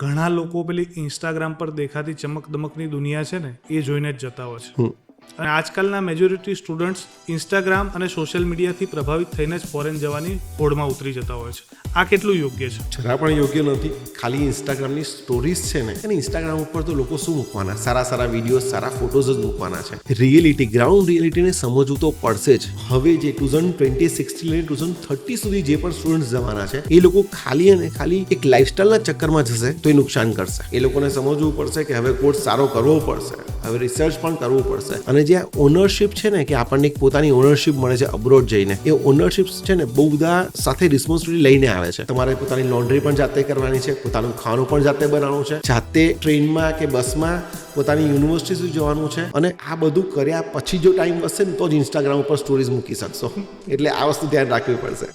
ઘણા લોકો પેલી ઇન્સ્ટાગ્રામ પર દેખાતી ચમકદમકની દુનિયા છે ને એ જોઈને જ જતા હોય છે. અને આજકાલના મેજોરિટી સ્ટુડન્ટ્સ ઇન્સ્ટાગ્રામ અને સોશિયલ મીડિયાથી પ્રભાવિત થઈને જ ફોરેન જવાની હોડમાં ઉતરી જતા હોય છે. આ કેટલું યોગ્ય છે? જરા પણ યોગ્ય નથી. ખાલી ઇન્સ્ટાગ્રામની સ્ટોરીઝ છે ને, અને ઇન્સ્ટાગ્રામ ઉપર તો લોકો શું મૂકવાના? સારા વિડીયો, સારા ફોટોઝ જ મૂકવાના છે. રિયલિટી, ગ્રાઉન્ડ રિયલિટીને સમજવું તો પડશે જ. હવે જે 2026 લઈને 2030 સુધી જે પણ સ્ટુડન્ટ્સ જવાના છે, એ લોકો ખાલી અને ખાલી એક લાઇફસ્ટાઇલના ચક્કરમાં જશે તો એ નુકસાન કરશે. એ લોકોને સમજવું પડશે કે હવે કોર્સ સારો કરવો પડશે, હવે રિસર્ચ પણ કરવું પડશે. અને જે ઓનરશિપ છે ને, કે આપણને એક પોતાની ઓનરશિપ મળે છે અબ્રોડ જઈને, એ ઓનરશિપ છે ને બહુ બધા સાથે રિસ્પોન્સિબિલિટી લઈને આવે છે. તમારે પોતાની લોન્ડ્રી પણ જાતે કરવાની છે, પોતાનું ખાવાનું પણ જાતે બનાવવાનું છે, જાતે ટ્રેનમાં કે બસમાં પોતાની યુનિવર્સિટી સુધી જવાનું છે. અને આ બધું કર્યા પછી જો ટાઈમ હશે ને તો જ ઇન્સ્ટાગ્રામ ઉપર સ્ટોરીઝ મૂકી શકશો. એટલે આ વસ્તુ ધ્યાન રાખવી પડશે.